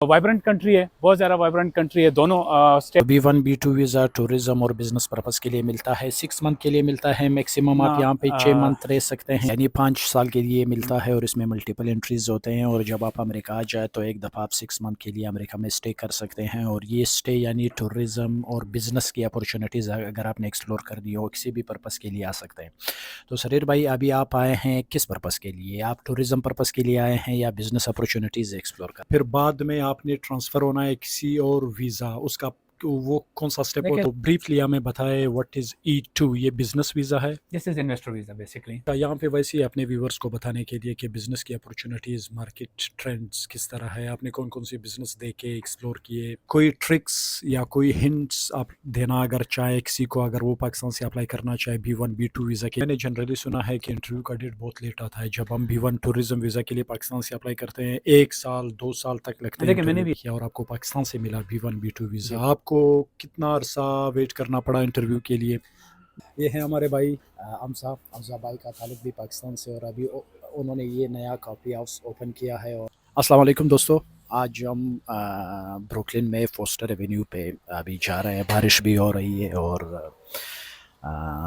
Vibrant country है, बहुत ज़्यादा वाइब्रेंट कंट्री है। दोनों state B1 B2 visa tourism और बिजनेस पर्पस के लिए मिलता है, 6 मंथ के लिए मिलता है मैक्सिमम। आप यहाँ पे 6 मंथ रह सकते हैं, यानी 5 साल के लिए मिलता है और इसमें मल्टीपल एंट्रीज होते हैं। और जब आप अमेरिका आ जाए तो एक दफ़ा आप 6 मंथ के लिए अमेरिका में स्टे कर सकते हैं। और ये स्टे यानी टूरिज्म और बिजनेस की अपॉर्चुनिटीज़ अगर आपने एक्सप्लोर कर दी हो, किसी भी पर्पस के लिए आ सकते हैं। तो सरीर भाई, अभी आप आए हैं किस पर्पस के लिए? आप टूरिज्म पर्पस के लिए आए हैं या बिजनेस अपॉर्चुनिटीज़ एक्सप्लोर कर? फिर बाद में आपने ट्रांसफ़र होना है किसी और वीज़ा, उसका वो कौन सा स्टेप हो? देखिए, तो ब्रीफली हमें बताएं व्हाट इज़ E2। ये बिजनेस वीज़ा है। This is investor visa basically. यहाँ पे वैसे ही अपने व्यूवर्स को बताने के लिए कि बिज़नेस की अपॉर्चुनिटीज़, मार्केट ट्रेंड्स किस तरह है, आपने कौन कौन सी बिज़नेस देखे, एक्सप्लोर किए, कोई ट्रिक्स या कोई हिंट्स आप देना अगर चाहे किसी को, अगर वो पाकिस्तान से अप्लाई करना चाहे B1 B2 वीज़ा के। मैंने जनरली सुना है कि इंटरव्यू का डेट बहुत लेट आता है। जब हम B1 टूरिज्म वीज़ा के लिए पाकिस्तान से अप्लाई करते हैं, 1 साल 2 साल तक लगते हैं देखिए, मैंने इंटरव्यू भी किया, और आपको पाकिस्तान से मिला B1 B2 जी वीज़ा। आपको कितना अरसा वेट करना पड़ा इंटरव्यू के लिए? ये है हमारे भाई हमजा भाई का ताल्लुक भी पाकिस्तान से, और अभी उन्होंने ये नया कॉफ़ी हाउस ओपन किया है। और अस्सलाम वालेकुम दोस्तों, आज हम ब्रुकलिन में फोस्टर एवेन्यू पे अभी जा रहे हैं। बारिश भी हो रही है और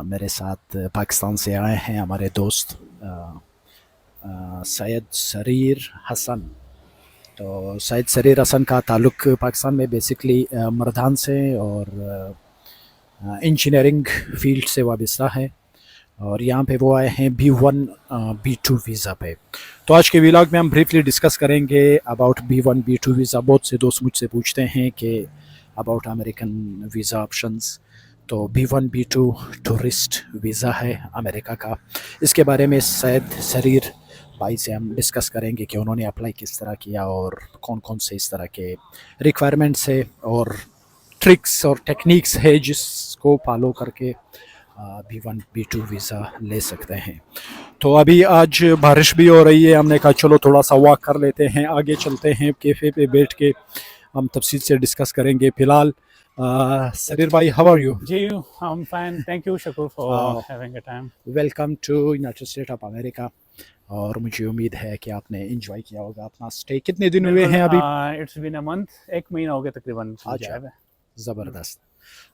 मेरे साथ पाकिस्तान से आए हैं हमारे दोस्त सैयद सरीर हसन। तो सैयद सरीर हसन का ताल्लुक पाकिस्तान में बेसिकली मर्दान से और इंजीनियरिंग फील्ड से वाबस्ता है, और यहाँ पे वो आए हैं B1 B2 वीज़ा पे। तो आज के व्लॉग में हम ब्रीफली डिस्कस करेंगे अबाउट B1 B2 वीज़ा। बहुत से दोस्त मुझसे पूछते हैं कि अबाउट अमेरिकन वीज़ा ऑप्शंस। तो B1 B2 टूरिस्ट वीज़ा है अमेरिका का। इसके बारे में सैयद सरीर भाई से हम डिस्कस करेंगे कि उन्होंने अप्लाई किस तरह किया और कौन कौन से इस तरह के रिक्वायरमेंट्स है और ट्रिक्स और टेक्निक्स है जिसको फॉलो करके B1 B2 वीज़ा ले सकते हैं। तो अभी आज बारिश भी हो रही है, हमने कहा चलो थोड़ा सा वॉक कर लेते हैं, आगे चलते हैं, कैफ़े पे बैठ के हम तफसील से डिस्कस करेंगे। फ़िलहाल सरीर भाई, हाउ आर यू? जी, I am fine, thank you Shakoor for having a time. Welcome to United State of America. और मुझे उम्मीद है कि आपने एंजॉय किया होगा अपना स्टे। कितने दिन हुए बिल्कुल, हैं अभी? इट्स बीन अ मंथ, एक महीना हो गया तकरीबन मुझे आए अच्छा, हुए। ज़बरदस्त।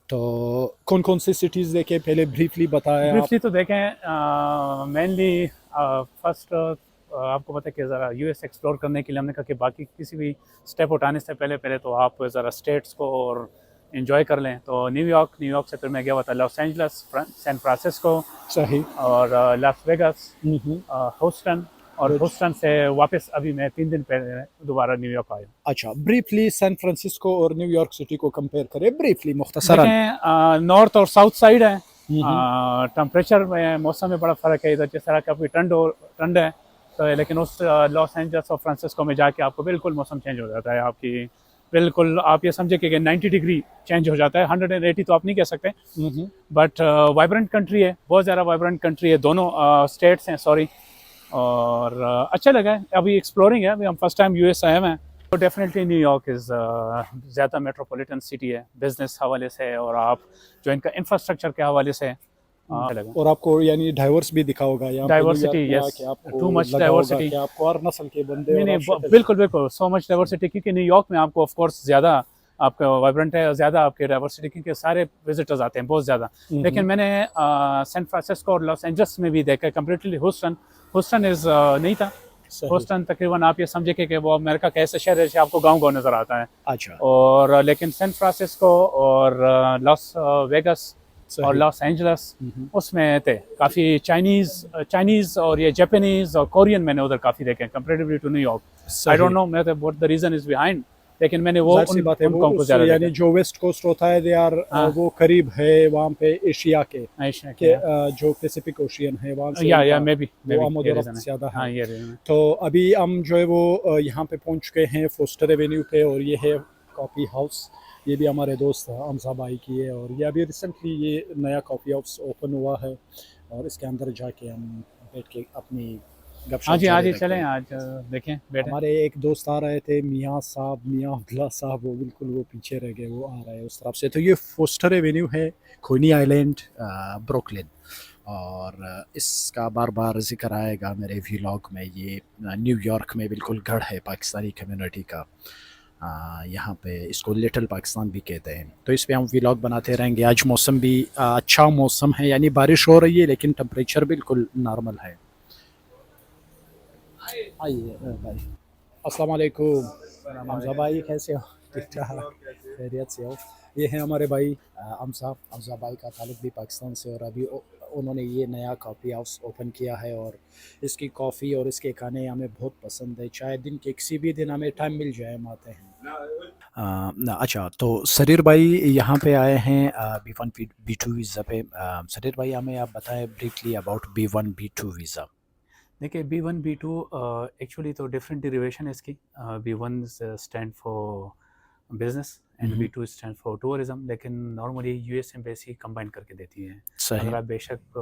तो कौन कौन सी सिटीज़ देखे, पहले ब्रीफली बताएं आप। ब्रीफली तो देखें, मेनली फर्स्ट आपको पता है कि ज़रा यूएस एक्सप्लोर करने के लिए हमने कहा कि बाकी किसी भी स्टेप उठाने से पहले पहले तो आप ज़रा स्टेट्स को और इन्जॉय कर लें। तो न्यूयॉर्क से फिर मैं गया हुआ था लॉस एंजलस, सैन फ्रांसिस्को सही। और लास वेगास, हम्म। ह्यूस्टन, और गुड। ह्यूस्टन से वापस अभी मैं 3 दिन पहले दोबारा न्यूयॉर्क आया। अच्छा, ब्रीफली सैन फ्रांसिस्को और न्यूयॉर्क सिटी को कंपेयर करें ब्रीफली मुख्तसरन। देखें, नॉर्थ और साउथ साइड है। हम्म। टेम्परेचर में, मौसम में बड़ा फ़र्क है। इधर जिस तरह की आपकी ठंड है तो, लेकिन उस लॉस एंजल्स और फ्रांसिस्को में जाके आपको बिल्कुल मौसम चेंज हो जाता है। आपकी बिल्कुल आप ये समझे कि 90 डिग्री चेंज हो जाता है। 180 तो आप नहीं कह सकते, बट वाइब्रेंट कंट्री है, बहुत ज़्यादा वाइब्रेंट कंट्री है। दोनों स्टेट्स हैं, सॉरी। और अच्छा लगा है, अभी एक्सप्लोरिंग है, अभी हम फर्स्ट टाइम यूएस आए हैं। तो डेफिनेटली न्यूयॉर्क इज़ ज़्यादा मेट्रोपॉलिटन सिटी है बिजनेस हवाले से, और आप जो इनका इंफ्रास्ट्रक्चर के हवाले से लगा। और आपको यानी डाइवर्स भी दिखा होगा यहाँ पे डाइवर्सिटी, न्यूयॉर्क में यस, आके, आपको टू मच लगा होगा डाइवर्सिटी। कि आपको हर नस्ल के बंदे नहीं और नहीं, आप शक्ल। बिल्कुल बिल्कुल, सो मच डाइवर्सिटी, क्योंकि न्यूयॉर्क में आपको ऑफ कोर्स ज़्यादा आपका वाइब्रेंट है, ज़्यादा आपके डाइवर्सिटी, क्योंकि सारे विजिटर्स आते हैं बहुत ज़्यादा। लेकिन मैंने सैन फ्रांसिस्को और लॉस एंजल्स में भी देखा कम्परेटिवली ह्यूस्टन इज़ नहीं था। सही। ह्यूस्टन तकरीबन आप ये समझे कि वो अमेरिका का ऐसा शहर है जैसे आपको गाँव गाँव नज़र आता है। अच्छा। और लेकिन सैन फ्रांसिस्को और लॉस वेगास और सही। लॉस एंजलस, उसमें थे काफ़ी चाइनीज़ और ये जापानीज़ और कोरियन मैंने उधर काफ़ी देखे comparatively to New York. I don't know मैं तो what the reason is behind, लेकिन मैंने वो जाहिर सी बात है, वो उनको उस ज़्यादा यानी देखा। जो वेस्ट कोस्ट होता है, दे आर हाँ, वो करीब है वहाँ पे एशिया के आयशा के क्या, जो पैसिफिक ओशियन है वहाँ से या उनका मे बी वो आमद ये और रीज़न रफ्त है। ज़्यादा है। हाँ, ये रीज़न है। तो अभी हम जो है वो यहाँ पे पहुँच चुके हैं फोस्टर एवेन्यू पे, और ये है कॉफ़ी हाउस। ये भी हमारे दोस्त हमजा भाई की है, और ये अभी रिसेंटली ये नया कॉफ़ी हाउस ओपन हुआ है, और इसके अंदर जाके हम बैठ के अपनी हाँ गपशप जी, हाँ जारी जी, रखते चलें हैं। आज देखें बैठें। हमारे एक दोस्त आ रहे थे, मियाँ साहब, मियाँ अब्दुल्ला साहब, वो बिल्कुल वो पीछे रह गए, वो आ रहे हैं उस तरफ से। तो ये फोस्टर एवेन्यू है, खोनी आइलैंड, ब्रुकलिन। और इसका बार बार जिक्र आएगा मेरे व्लॉग में। ये न्यूयॉर्क में बिल्कुल गढ़ है पाकिस्तानी कम्युनिटी का। यहाँ पे इसको लिटिल पाकिस्तान भी कहते हैं। तो इस पे हम व्लॉग बनाते रहेंगे। आज मौसम भी अच्छा मौसम है, यानी बारिश हो रही है लेकिन टेम्परेचर बिल्कुल नॉर्मल है। आइए भाई, अस्सलाम वालेकुम। हमजा भाई कैसे हो? ठीक ठाक, खैरियत से हो? ये हैं हमारे भाई हमजा भाई का ताल्लुक भी पाकिस्तान से, और अभी उन्होंने ये नया कॉफ़ी हाउस ओपन किया है, और इसकी कॉफ़ी और इसके खाने हमें बहुत पसंद है। चाहे दिन के किसी भी दिन हमें टाइम मिल जाए हम आते हैं। अच्छा, तो सरीर भाई यहाँ पे आए हैं B1 B2 वीज़ा पे। सरीर भाई हमें आप बताएं briefly about B1 B2 visa. देखिए B1 B2 एक्चुअली तो डिफरेंट डेरिवेशन है इसकी। B1 stand for business and B2 stand for tourism, लेकिन नॉर्मली यूएस एम्बेसी कंबाइन करके देती है। सही अगर आप बेशक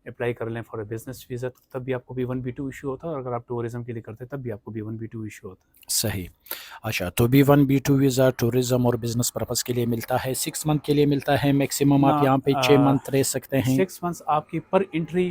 अप्लाई कर लें फॉर अ बिजनेस वीज़ा तब भी आपको B1 B2 इशू होता है, और अगर आप टूरिज्म के लिए करते हैं तब भी आपको B1 B2 इशू होता है। सही। अच्छा, तो B1 B2 वीज़ा टूरिज्म और बिजनेस पर्पस के लिए मिलता है, 6 मंथ के लिए मिलता है मैक्सिमम। आप यहाँ पे 6 मंथ रह सकते हैं। 6 मंथ्स आपकी पर एंट्री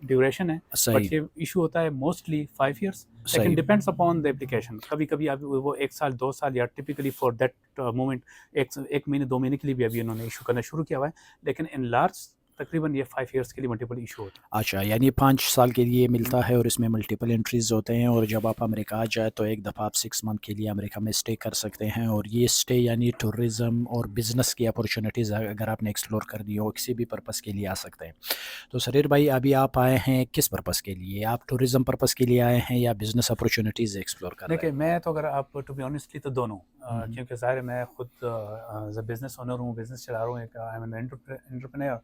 ड्यूरेशन है, सही। बट ये इशू होता है मोस्टली 5 years, सही। लेकिन डिपेंड्स अपॉन द एप्लीकेशन। कभी कभी आप वो 1 साल 2 साल या टिपिकली फॉर दैट मोमेंट एक महीने 2 महीने के लिए भी अभी उन्होंने इशू करना शुरू किया हुआ है, लेकिन इन लार्ज तकरीबन ये 5 years के लिए मल्टीपल इशू होता है। अच्छा, यानी 5 साल के लिए मिलता है और इसमें मल्टीपल एंट्रीज होते हैं, और जब आप अमेरिका आ जाए तो एक दफ़ा आप 6 मंथ के लिए अमेरिका में स्टे कर सकते हैं। और ये स्टे यानी टूरिज़म और बिज़नेस की अपॉर्चुनिटीज़ अगर आपने एक्सप्लोर करनी हो किसी भी पर्पस के लिए आ सकते हैं। तो सरीर भाई अभी आप आए हैं किस पर्पस के लिए? आप टूरिज़म पर्पस के लिए आए हैं या बिज़नेस अपॉर्चुनिटीज़ एक्सप्लोर कर रहे देखिए, हैं? मैं तो अगर आप टू बी ऑनेस्टली तो दोनों, क्योंकि ज़ाहिर है मैं खुद एज अ बिज़नेस ओनर हूँ, बिज़नेस चला रहा हूँ, एक आई एम एन एंटरप्रेन्योर।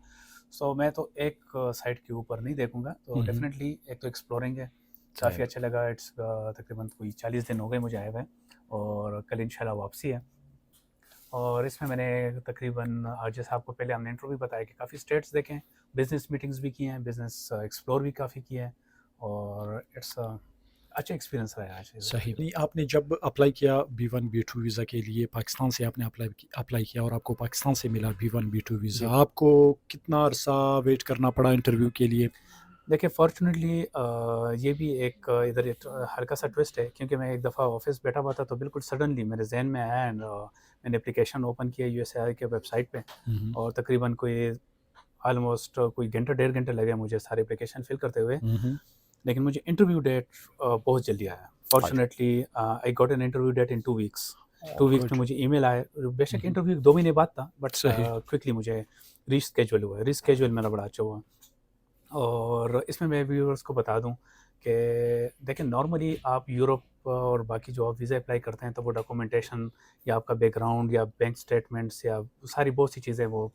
सो मैं तो एक साइड के ऊपर नहीं देखूंगा। तो डेफिनेटली एक तो एक्सप्लोरिंग है, काफ़ी अच्छा लगा। इट्स तकरीबन कोई 40 दिन हो गए मुझे आए हुए, और कल इंशाल्लाह वापसी है। और इसमें मैंने तकरीबन आज जैसे आपको पहले हमने इंटरव्यू बताया कि काफ़ी स्टेट्स देखे हैं, बिज़नेस मीटिंग्स भी की हैं, बिज़नेस एक्सप्लोर भी काफ़ी किया है, और इट्स अच्छा एक्सपीरियंस रहा है आज। सही। नहीं, आपने जब अप्लाई किया B1 B2 वीज़ा के लिए, पाकिस्तान से आपने अप्लाई किया और आपको पाकिस्तान से मिला B1 B2 वीज़ा, आपको कितना अरसा वेट करना पड़ा इंटरव्यू के लिए? देखिए, फॉर्चुनेटली ये भी एक इधर एक हल्का सा ट्विस्ट है, क्योंकि मैं एक दफ़ा ऑफिस बैठा हुआ था तो बिल्कुल सडनली मेरे जहन में आया, एंड मैंने एप्लीकेशन ओपन किया यूएसएआई के वेबसाइट पे, और तकरीबन कोई ऑलमोस्ट कोई घंटा 1.5 घंटे लगे मुझे सारे एप्लीकेशन फिल करते हुए, लेकिन मुझे इंटरव्यू डेट बहुत जल्दी आया। Fortunately I got an interview date in 2 weeks। 2 weeks में मुझे ईमेल आया। बेशक इंटरव्यू 2 महीने बाद था, बट सही। क्विकली मुझे रीस्केड्यूल हुआ। रीस्केड्यूल मेरा बड़ा अच्छा हुआ। और इसमें मैं व्यूअर्स को बता दूं कि देखिए, नॉर्मली आप यूरोप और बाकी जो आप वीज़ा अप्लाई करते हैं तो वो डॉक्यूमेंटेशन या आपका बैकग्राउंड या बैंक स्टेटमेंट्स या सारी बहुत सी चीज़ें वो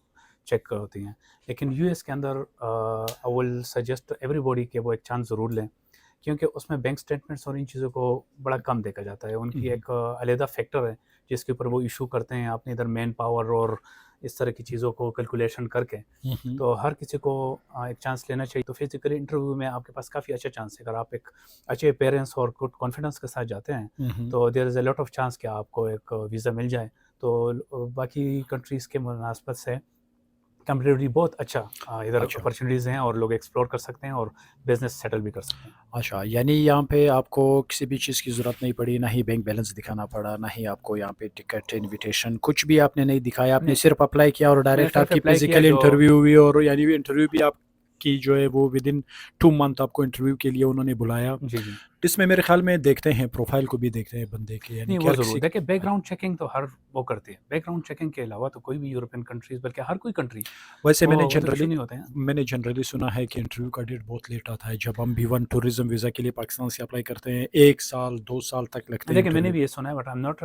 चेक होती हैं, लेकिन यूएस के अंदर आई विल सजेस्ट एवरीबॉडी कि वो एक चांस ज़रूर लें, क्योंकि उसमें बैंक स्टेटमेंट्स और इन चीज़ों को बड़ा कम देखा जाता है। उनकी एक अलहदा फैक्टर है जिसके ऊपर वो इशू करते हैं, आपने इधर मैन पावर और इस तरह की चीज़ों को कैलकुलेशन करके। तो हर किसी को एक चांस लेना चाहिए। तो फिजिकली इंटरव्यू में आपके पास काफ़ी अच्छा चांस है, अगर आप एक अच्छे पेरेंट्स और गुड कॉन्फिडेंस के साथ जाते हैं तो there is a lot of chance कि आपको एक वीज़ा मिल जाए। तो बाकी कंट्रीज़ के मुनासबत से कंपैरेटिवली बहुत अच्छा इधर अच्छा। अपॉर्चुनिटीज़ हैं, और लोग एक्सप्लोर कर सकते हैं और बिज़नेस सेटल भी कर सकते हैं। अच्छा, यानी यहाँ पे आपको किसी भी चीज़ की ज़रूरत नहीं पड़ी, ना ही बैंक बैलेंस दिखाना पड़ा, ना ही आपको यहाँ पे टिकट, इनविटेशन कुछ भी आपने नहीं दिखाया, आपने नहीं, सिर्फ अप्लाई किया और मैंने डायरेक्ट सिर्फ आपकी अप्लाई किया फिजिकल जो इंटरव्यू हुई, और यानी भी इंटरव्यू भी आपकी जो है वो विदिन 2 मंथ आपको इंटरव्यू के लिए उन्होंने बुलाया। जी। इसमें मेरे ख्याल में देखते हैं प्रोफाइल को भी देखते हैं बंदे के, यानी नहीं, क्या वो ज़रूर किसी। देखिए, बैकग्राउंड चेकिंग तो हर वो करती है। बैकग्राउंड चेकिंग के अलावा तो कोई भी यूरोपियन कंट्रीज़, बल्कि हर कोई कंट्री वैसे वो तो इशू नहीं होते हैं। मैंने जनरली सुना है कि इंटरव्यू का डेट बहुत लेट आता है। जब हम B1 टूरिज्म वीज़ा के लिए पाकिस्तान से अप्लाई करते हैं 1 साल 2 साल तक लगते हैं देखिए, मैंने इंटरव्यू। भी ये सुना है, but I am not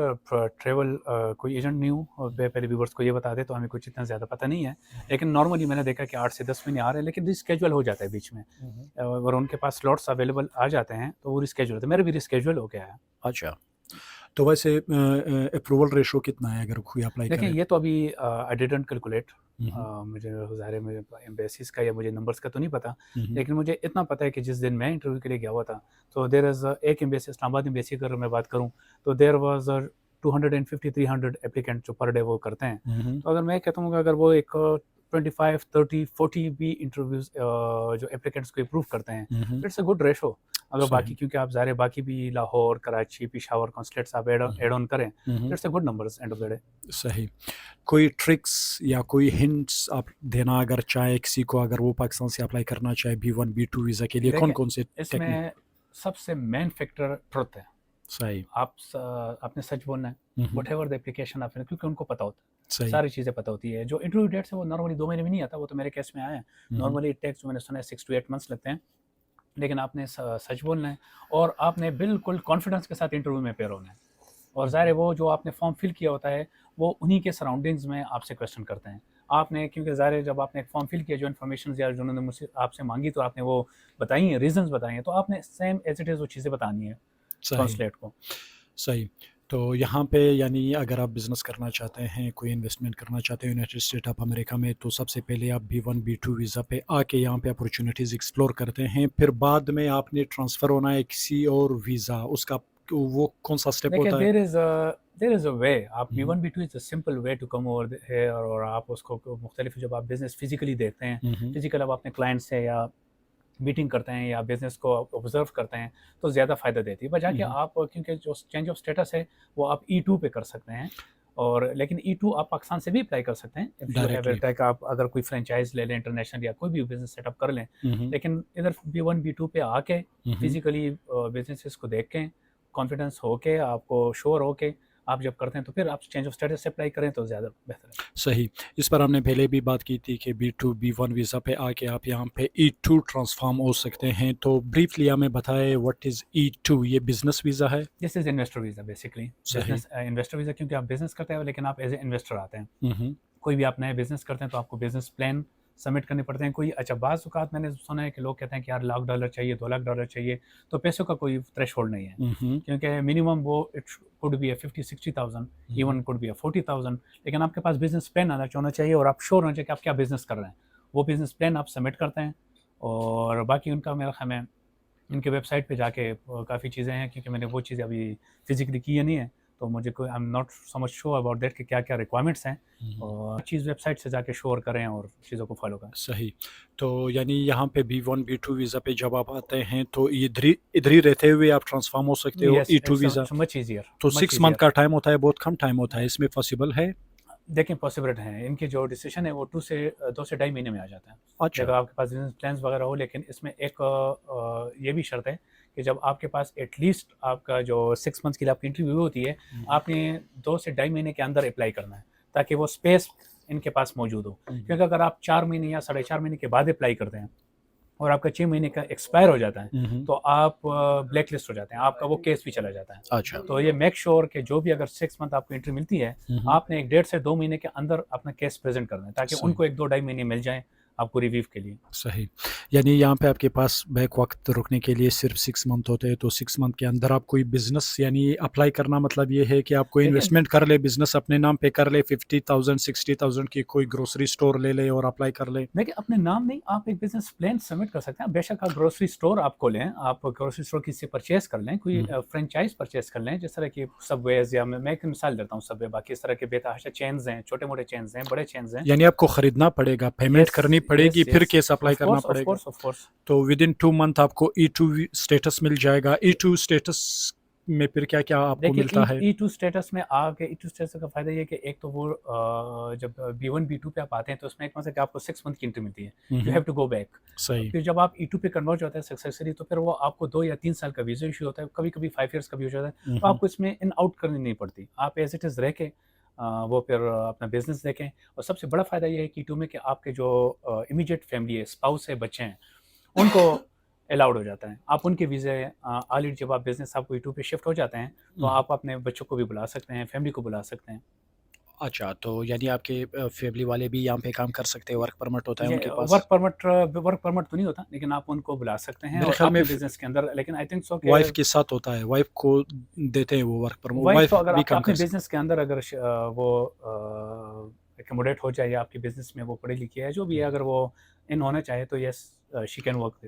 travel कोई एजेंट नहीं हूँ, और पहले व्यूअर्स को ये बता दें तो हमें कुछ इतना ज़्यादा पता नहीं है, लेकिन नॉर्मली मैंने देखा कि 8 से 10 महीने आ रहे हैं, लेकिन रिस्केड्यूल हो जाता है बीच में, और उनके पास स्लॉट्स अवेलेबल आ जाते हैं तो वो रिस्केड्यूल होता है। मेरा भी रिस्केड्यूल हो गया है। अच्छा, तो वैसे अप्रूवल रेशो कितना है अगर कोई अप्लाई देखिए, करे? ये तो अभी आई डिडंट कैलकुलेट, मुझे ज़ाहिर है मुझे एम्बेसीज का या मुझे नंबर्स का तो नहीं पता, लेकिन मुझे इतना पता है कि जिस दिन मैं इंटरव्यू के लिए गया हुआ था तो देयर इज़ एक एम्बेसी, इस्लामाबाद एम्बेसी अगर मैं बात करूं तो देयर वाज 250-300 एप्लीकेंट जो पर डे वो करते हैं। तो अगर मैं कहता हूँ कि अगर वो एक 25 30 40 بھی انٹرویوز جو اپلیکینٹس کو اپروو کرتے ہیں. It's a good ratio. اگر باقی کیونکہ آپ ظاہر باقی بھی لاہور کراچی پشاور کانسلیٹس آپ ایڈ آن کریں تو it's a good numbers end of the day. صحیح. کوئی ٹرکس یا کوئی ہنٹس آپ دینا اگر چاہے کسی کو, اگر وہ پاکستان سے اپلائی کرنا چاہے B1 B2 ویزا کے لیے, کون کون سے اس میں سب سے مین فیکٹر ٹروتھ ہے. صحیح. آپ نے سچ بولنا ہے وٹ ایور دا اپلیکیشن آپ نے, کیونکہ ان کو پتا ہوتا ہے, صحیح. ساری چیزیں پتہ ہوتی ہے. جو انٹرویو ڈیٹس ہے وہ نارملی 2 مہینے میں نہیں آتا, وہ تو میرے کیس میں آیا ہے. نارملی ٹیکس جو میں نے سنا ہے 6 to 8 months لگتے ہیں, لیکن آپ نے سچ بولنا ہے اور آپ نے بالکل کانفیڈنس کے ساتھ انٹرویو میں پیئر ہونا ہے. اور ظاہر ہے وہ جو آپ نے فارم فل کیا ہوتا ہے وہ انہی کے سراؤنڈنگز میں آپ سے کویشچن کرتے ہیں. آپ نے کیونکہ ظاہر ہے جب آپ نے ایک فارم فل کیا, جو انفارمیشن یا جو انہوں نے مجھ سے آپ سے مانگی تو آپ نے وہ بتائی ہیں, ریزنز بتائے ہیں, تو آپ نے سیم ایز اٹ از وہ چیزیں بتانی ہے کانسلیٹ کو. صحیح. تو یہاں پہ یعنی اگر آپ بزنس کرنا چاہتے ہیں, کوئی انویسٹمنٹ کرنا چاہتے ہیں یونائٹڈ اسٹیٹ آف امریکہ میں, تو سب سے پہلے آپ B1 B2 ویزا پہ آ کے یہاں پہ اپورچونیٹیز ایکسپلور کرتے ہیں, پھر بعد میں آپ نے ٹرانسفر ہونا ہے کسی اور ویزا, اس کا وہ کون سا اسٹیپ ہوتا ہے؟ دیر از اے وے. آپ B1 B2 is a simple way to come over ہے, اور آپ اس کو مختلف جب آپ بزنس فزیکلی دیکھتے ہیں, فزیکل اب اپنے کلائنٹ سے یا میٹنگ کرتے ہیں یا بزنس کو آبزرو کرتے ہیں تو زیادہ فائدہ دیتی ہے. بجا کہ آپ کیونکہ جو چینج آف اسٹیٹس ہے وہ آپ E2 پہ کر سکتے ہیں, اور لیکن E2 آپ پاکستان سے بھی اپلائی کر سکتے ہیں. آپ اگر کوئی فرینچائز لے لیں انٹرنیشنل یا کوئی بھی بزنس سیٹ اپ کر لیں, لیکن ادھر B1 B2 پہ آ کے فزیکلی بزنسز کو دیکھ کے کانفیڈنس ہو کے آپ کو شور ہو کے آپ جب کرتے ہیں تو پھر آپ چینج آف اسٹیٹس سے اپلائی کریں تو زیادہ بہتر ہے. صحیح. اس پر ہم نے پہلے بھی بات کی تھی کہ B2 B1 ویزا پہ آ کے آپ یہاں پہ E2 ٹرانسفارم ہو سکتے ہیں. تو بریفلی ہمیں بتائے واٹ از E2. یہ بزنس ویزا ہے؟ This is investor visa basically. Business investor visa کیونکہ آپ بزنس کرتے ہیں لیکن آپ ایز اے انویسٹر آتے ہیں. کوئی بھی آپ نئے بزنس کرتے ہیں تو آپ کو بزنس پلان سبمٹ کرنے پڑتے ہیں. کوئی اچھا بعض اوقات میں نے سنا ہے کہ لوگ کہتے ہیں کہ یار $1,00,000 چاہیے, $2,00,000 چاہیے, تو پیسوں کا کوئی تھریش ہولڈ نہیں ہے, کیونکہ منیمم وہ it could be a 50-60,000, even could be a 40,000, لیکن آپ کے پاس بزنس پلان ہونا چاہیے اور آپ شیور ہونا چاہیے کہ آپ کیا بزنس کر رہے ہیں. وہ بزنس پلان آپ سبمٹ کرتے ہیں, اور باقی ان کا میرا خیال ہے ان کے ویب سائٹ پہ جا کے کافی چیزیں ہیں, کیونکہ میں نے وہ چیزیں ابھی فزیکلی کی نہیں ہے تو مجھے کوئی آئی ایم ناٹ سو مچ شور اباؤٹ دیٹ کہ کیا کیا ریکوائرمنٹس ہیں, اور چیز ویب سائٹ سے جا کے شور کریں اور چیزوں کو فالو کریں. صحیح. تو یعنی یہاں پہ B1 B2 ویزا پہ جب آپ آتے ہیں تو ادھر ہی رہتے ہوئے آپ ٹرانسفارم ہو سکتے ہو E2 ویزا. تو 6 month کا ٹائم ہوتا ہے, بہت کم ٹائم ہوتا ہے, اس میں پاسبل ہے؟ دیکھیں پاسبلٹ ہیں, ان کے جو ڈیسیشن ہے وہ 2 سے 2.5 مہینے میں آ جاتا ہے. اگر آپ کے پاس بزنس پلانس وغیرہ ہو, لیکن اس میں ایک یہ بھی شرط ہے کہ جب آپ کے پاس ایٹ لیسٹ آپ کا جو 6 months کے لیے آپ کی انٹرویو ہوتی ہے, آپ نے 2 سے 2.5 مہینے کے اندر اپلائی کرنا ہے تاکہ وہ اسپیس ان کے پاس موجود ہو. کیونکہ اگر آپ 4 مہینے یا 4.5 مہینے کے بعد اپلائی کرتے ہیں اور آپ کا 6 مہینے کا ایکسپائر ہو جاتا ہے تو آپ بلیک لسٹ ہو جاتے ہیں, آپ کا وہ کیس بھی چلا جاتا ہے. اچھا. تو یہ میک شور کہ جو بھی اگر 6 month آپ کو انٹری ملتی ہے, آپ نے 1.5 سے 2 مہینے کے اندر اپنا کیس پریزنٹ کرنا ہے تاکہ ان کو 1-2-2.5 مہینے مل جائیں آپ کو ریویو کے لیے. صحیح. یعنی یہاں پہ آپ کے پاس بیک وقت رکنے کے لیے صرف 6 month ہوتے ہیں, تو 6 month کے اندر آپ کوئی بزنس یعنی اپلائی کرنا مطلب یہ ہے کہ آپ کوئی انویسٹمنٹ کر لے, بزنس اپنے نام پہ کر لے, 50,000 60,000 کی کوئی گروسری اسٹور لے لے اور اپلائی کر لے. دیکھیں اپنے نام نہیں, آپ ایک بزنس پلان سبمٹ کر سکتے ہیں. بے شک آپ گروسری اسٹور آپ کو لیں, آپ گروسری اسٹور کسی سے پرچیز کر لیں, کوئی فرینچائز پرچیز کر لیں, جس طرح کی سب ویز, یا میں ایک مثال دیتا ہوں سب وے, باقی اس طرح کے بے تحاشا چینز ہیں, چھوٹے موٹے چینز ہیں, بڑے چینز ہیں. یعنی آپ کو خریدنا پڑے گا, پیمنٹ کرنی پڑے گی, پھر کیس اپلائی کرنا پڑے گا. تو ودن 2 month آپ کو E2 اسٹیٹس مل جائے گا. E2 اسٹیٹس میں پھر کیا کیا آپ کو ملتا ہے؟ E2 اسٹیٹس میں آ کے E2 اسٹیٹس کا فائدہ یہ کہ ایک تو وہ جب B1 B2 پہ آپ آتے ہیں تو اس میں ایک مطلب کہ آپ کو 6 month کی انٹری ملتی ہے, you have to go back. صحیح. پھر جب آپ E2 پہ کنورٹ ہوتا ہے سکسیسفلی تو پھر وہ آپ کو 2 یا 3 سال کا ویزا ایشو ہوتا ہے, کبھی کبھی 5 years کا بھی ہو جاتا ہے, تو آپ کو اس میں ان آؤٹ کرنی نہیں پڑتی, آپ ایز اٹ از رہ کے وہ پھر اپنا بزنس دیکھیں. اور سب سے بڑا فائدہ یہ ہے کہ E2 میں کہ آپ کے جو امیجیٹ فیملی ہے, اسپاؤس ہے, بچے ہیں, ان کو الاؤڈ ہو جاتا ہے. آپ ان کے ویزے آلریڈی جب آپ بزنس آپ کو E2 پہ شفٹ ہو جاتے ہیں تو آپ اپنے بچوں کو بھی بلا سکتے ہیں, فیملی کو بلا سکتے ہیں. اچھا. تو یعنی آپ کے فیملی والے بھی یہاں پہ کام کر سکتے ہیں, ورک پرمٹ ہوتا ہے ان کے پاس؟ ورک پرمٹ تو نہیں ہوتا, لیکن آپ ان کو بلا سکتے ہیں اور اپنے بزنس کے اندر. لیکن آئی تھنک سو کہ وائف کے ساتھ ہوتا ہے, وائف کو دیتے ہیں وہ ورک پرمٹ. وائف اگر آپ اپنے بزنس کے اندر اگر وہ ایکوموڈیٹ ہو جائے یا آپ کے بزنس میں وہ پڑھی لکھی ہے جو بھی ہے, اگر وہ ان ہونا چاہے تو یس شی کین ورک.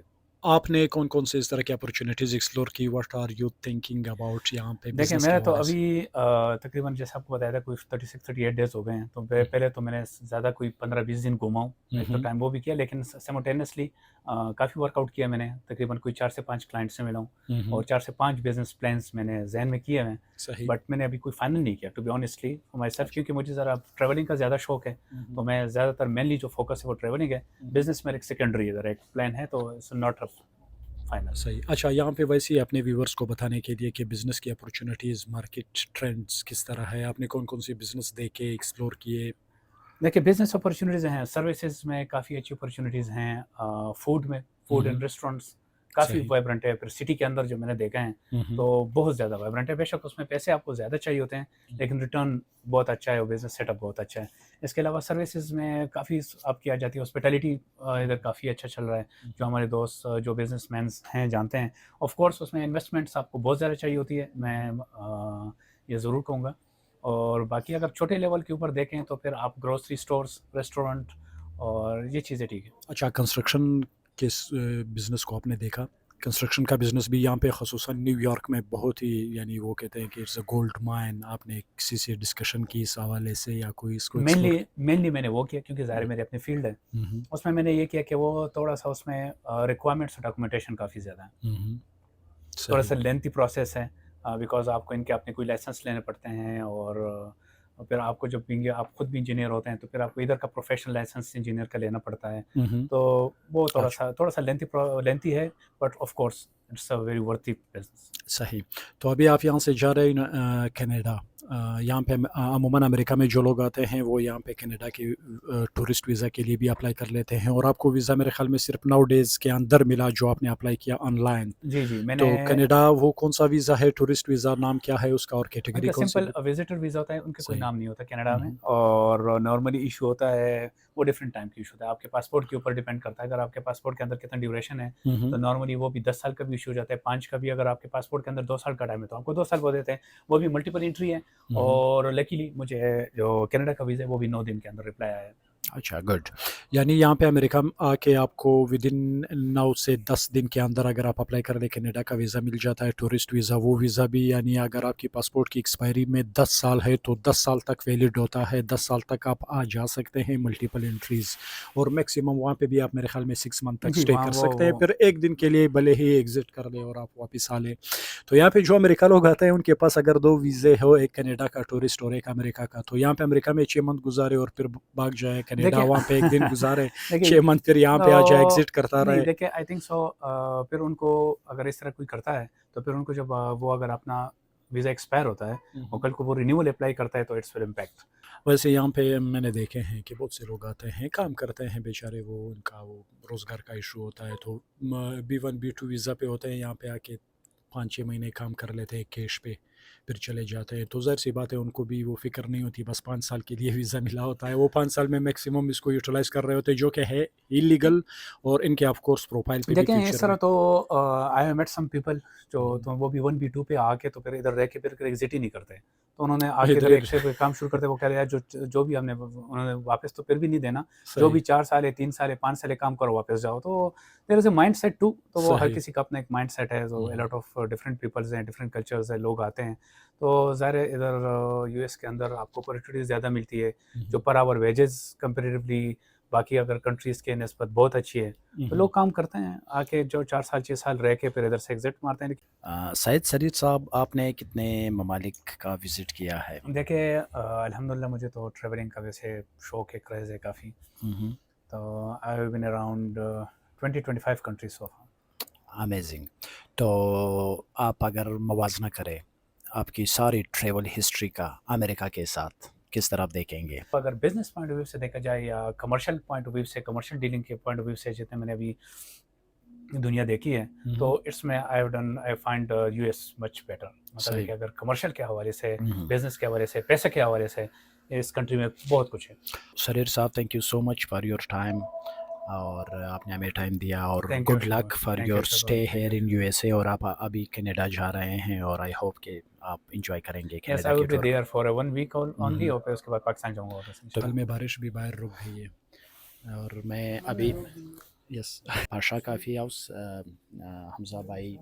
आपने कौन कौन से इस तरह की अपॉर्चुनिटीज़ एक्सप्लोर की, what are you thinking about यहाँ पे देखिए बिजनेस के मैंने तो हवाले से? अभी तकरीबन जैसे आपको बताया था कुछ 36-38 डेज़ हो गए हैं, तो पहले तो मैंने ज़्यादा कोई 15-20 दिन घूमा हूँ, एक तो टाइम वो भी किया, लेकिन साइमल्टेनियसली काफ़ी वर्कआउट किया मैंने, तकरीबन कोई 4 से 5 क्लाइंट से मिला हूँ और 4 से 5 बिजनेस प्लान्स मैंने ज़हन में किए हैं, सही। बट मैंने अभी कोई फाइनल नहीं किया to be honestly for myself, क्योंकि मुझे ज़रा ट्रैवलिंग का ज़्यादा शौक है, तो मैं ज़्यादातर मेनली जो फोकस है वो ट्रैवलिंग है, बिजनेस मेरा एक सेकेंडरी इधर एक प्लान है, तो इट्स नॉट अ फाइनल। सही। अच्छा, यहाँ पे वैसे ही अपने व्यूवर्स को बताने के लिए कि बिज़नेस की अपॉर्चुनिटीज़, मार्केट ट्रेंड्स किस तरह है, आपने कौन-कौन से बिज़नेस देखे, एक्सप्लोर किए? देखिए बिजनेस अपॉर्चुनिटीज़ हैं, सर्विसेज में काफ़ी अच्छी अपॉर्चुनिटीज़ हैं, फूड में, फूड एंड रेस्टोरेंट्स काफ़ी सही। वाइब्रेंट है, फिर सिटी के अंदर जो मैंने देखा है तो बहुत ज़्यादा वाइब्रेंट है, बेशक उसमें पैसे आपको ज़्यादा चाहिए होते हैं, लेकिन रिटर्न बहुत अच्छा है और बिजनेस सेटअप बहुत अच्छा है। इसके अलावा सर्विसेज में काफ़ी आपकी आ जाती है, हॉस्पिटैलिटी इधर काफ़ी अच्छा चल रहा है, जो हमारे दोस्त जो बिजनेसमैन हैं जानते हैं। ऑफ कोर्स उसमें इन्वेस्टमेंट्स आपको बहुत ज़्यादा चाहिए होती है, मैं ये ज़रूर कहूँगा। और बाकी अगर छोटे लेवल के ऊपर देखें तो फिर आप ग्रोसरी स्टोर्स, रेस्टोरेंट और ये चीज़ें ठीक है। अच्छा, कंस्ट्रक्शन किस बिज़नेस को आपने देखा? कंस्ट्रक्शन का बिज़नेस भी यहाँ पे ख़ुसूसन न्यूयॉर्क में बहुत ही, यानी वो कहते हैं कि इट्स अ गोल्ड माइन। आपने किसी से डिस्कशन की इस हवाले से या कोई इसको मेनली एक्सप्लोर? मेनली मैंने वो किया क्योंकि ज़ाहिर है मेरी अपनी फील्ड है। उसमें मैंने ये किया कि वो थोड़ा-सा उसमें रिक्वायरमेंट्स डॉक्यूमेंटेशन काफ़ी ज़्यादा है। थोड़ा-सा सही। लेंथी प्रोसेस है, बिकॉज़ आपको इनके अपने कोई लाइसेंस लेने पड़ते हैं और फिर आपको जब भी आप खुद भी इंजीनियर होते हैं तो फिर आपको इधर का प्रोफेशनल लाइसेंस इंजीनियर का लेना पड़ता है। तो वो अच्छा, थोड़ा-सा लेंथी है, but of course it's a very worthy business. सही। तो अभी आप यहाँ से जा रहे हैं कनाडा। यहाँ पे अमूमन अमेरिका में जो लोग आते हैं वो यहाँ पे कनाडा के टूरिस्ट वीज़ा के लिए भी अप्लाई कर लेते हैं, और आपको वीज़ा मेरे ख़्याल में सिर्फ 9 डेज़ के अंदर मिला जो आपने अप्लाई किया ऑनलाइन। जी, जी, मैंने तो कनाडा वो कौन-सा वीज़ा है, टूरिस्ट वीज़ा नाम क्या है उसका, और कैटेगरी उनका कौन-सी सिंपल है? विज़िटर वीज़ा होता है, उनका कोई सही। नाम नहीं होता कनाडा में, हुँ, और नॉर्मली इश्यू होता है, वो डिफरेंट टाइम की इश्यू होता है। आपके पासपोर्ट के ऊपर डिपेंड करता है, अगर आपके पासपोर्ट के अंदर कितना ड्यूरेशन है, हुँ। तो नॉर्मली वो भी 10 साल का भी इश्यू हो जाता है, 5 का भी। अगर आपके पासपोर्ट के अंदर 2 साल का टाइम है, तो आपको 2 साल वो देते हैं। वो भी मल्टीपल एंट्री है, हुँ, हुँ। और लकीली मुझे जो कनाडा का वीज़ा है, वो भी 9 दिन के अंदर रिप्लाई आया है। अच्छा, गुड। यानी यहाँ पे अमेरिका में आके आपको विदिन 9 से 10 दिन के अंदर अगर आप अप्लाई कर दें, कनाडा का वीज़ा मिल जाता है, टूरिस्ट वीज़ा। वो वीज़ा भी, यानी अगर आपकी पासपोर्ट की एक्सपायरी में 10 साल है तो 10 साल तक वैलिड होता है, 10 साल तक आप आ जा सकते हैं, मल्टीपल एंट्रीज़, और मैक्सिमम वहाँ पे भी आप मेरे ख़्याल में 6 मंथ तक जी, स्टे वहाँ कर वो सकते हैं, फिर 1 दिन के लिए भले ही एग्ज़िट कर लें और आप वापस आ लें। तो यहाँ पे जो अमेरिका लोग आते हैं उनके पास अगर 2 वीज़े हो, एक कनाडा का टूरिस्ट और एक अमेरिका का, तो यहाँ पे अमेरिका में 6 मंथ गुज़ारे और फिर भाग जाए कनाडा, देखिए वहाँ पे 1 दिन गुज़ारे, देखिए 6 मंथ फिर यहाँ पे आ जाए, एग्ज़िट करता नहीं, रहे। देखिए आई थिंक सो फिर उनको अगर इस तरह कोई करता है, तो फिर उनको जब वो अगर अपना वीज़ा एक्सपायर होता है और कल को वो रिन्यूअल अप्लाई करता है, तो इट्स विल इम्पैक्ट। वैसे यहाँ पे मैंने देखे हैं कि बहुत से लोग आते हैं, काम करते हैं बेचारे, वो उनका वो रोज़गार का इशू होता है, तो B1 B2 वीज़ा पे होते हैं, यहाँ पे आके 5-6 महीने काम कर लेते हैं कैश पे, फिर चले जाते हैं। तो ज़ाहिर-सी बात है उनको भी वो फ़िक्र नहीं होती, बस 5 साल के लिए वीज़ा मिला होता है। वो 5 साल में मैक्सिमम इसको यूटिलाइज़ कर रहे होते हैं, जो कि है इल्लीगल, और इनके ऑफ कोर्स प्रोफ़ाइल पे भी देखें इस फ्यूचर तरह में। तो I have met some people जो तो वो भी 1 B2 पे आके तो फिर इधर रह के फिर एग्ज़िट ही नहीं करते। तो उन्होंने आके इधर इधर ही एक से एक काम शुरू करते, वो कह रहे यार जो भी हमने उन्होंने वापस तो फिर भी नहीं देना। जो सही, भी 4 साल है, 3 साल है, 5 साल है, काम करो वापस जाओ। तो there is a mindset to, तो वो हर सही। किसी का अपना एक माइंडसेट है। तो हुँ, अ हुँ। लॉट ऑफ डिफरेंट पीपल्स हैं, डिफरेंट कल्चर्स हैं, लोग आते हैं। तो ज़ाहिर है इधर यूएस के अंदर आपको अपॉर्चुनिटीज़ ज़्यादा मिलती है। हुँ, जो हुँ। पर आवर वेजेज़ कंपैरेटिवली बाकी अगर कंट्रीज़ के निस्बत बहुत अच्छी है। हुँ, तो हुँ। लोग काम करते हैं, आके जो 4 साल 6 साल रह के फिर इधर से एग्ज़िट मारते हैं। सैयद सरीर साहब, आपने कितने ममालिक का विज़िट किया है? देखिए अल्हम्दुलिल्लाह मुझे तो ट्रैवलिंग का वैसे शौक है, क्रेज़ है काफ़ी। हुँ, हुँ। तो I have been around 20-25 countries so far. Amazing. तो आप अगर मवाज़ना करें आपकी सारी ट्रैवल हिस्ट्री का अमेरिका के साथ, किस तरह आप देखेंगे? अगर बिज़नेस पॉइंट ऑफ व्यू से देखा जाए या कमर्शियल पॉइंट ऑफ व्यू से, कमर्शियल डीलिंग के पॉइंट ऑफ व्यू से, जितने मैंने अभी दुनिया देखी है, हुँ, तो हुँ। इट्स में I find US much better. मतलब है सही। कि अगर कमर्शियल के हवाले से, हुँ, हुँ। बिज़नेस के हवाले से, पैसे के हवाले से, इस कंट्री में बहुत कुछ है। सरीर साहब, thank you so much for your time, और आपने हमें टाइम दिया, और thank you good mister luck goal, for thank you your mister stay goal, thank here you. In USA, और आप अभी कनाडा जा रहे हैं, और आई होप कि आप एन्जॉय करेंगे यस कनाडा आई की विल बी टूर को। There for 1 week hmm, only, hmm. और फिर उसके बाद पाकिस्तान जाऊँगा वापस तो कल इंशाल्लाह। में बारिश भी बाहर रुक गई है, और मैं अभी यस पाशा काफ़ी हाउस हमज़ा भाई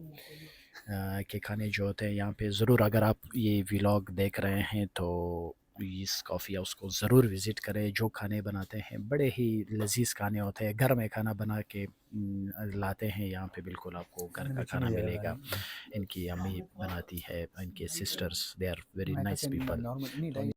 के खाने जो होते हैं यहाँ पे ज़रूर, अगर आप ये व्लॉग देख रहे हैं तो इस कॉफ़ी हाउस को ज़रूर विज़िट करें। जो खाने बनाते हैं बड़े ही लजीज़ खाने होते हैं, घर में खाना बना के लाते हैं यहाँ पे, बिल्कुल आपको घर का खाना मिलेगा। इनकी अम्मी बनाती है, इनके sisters, they are very nice people.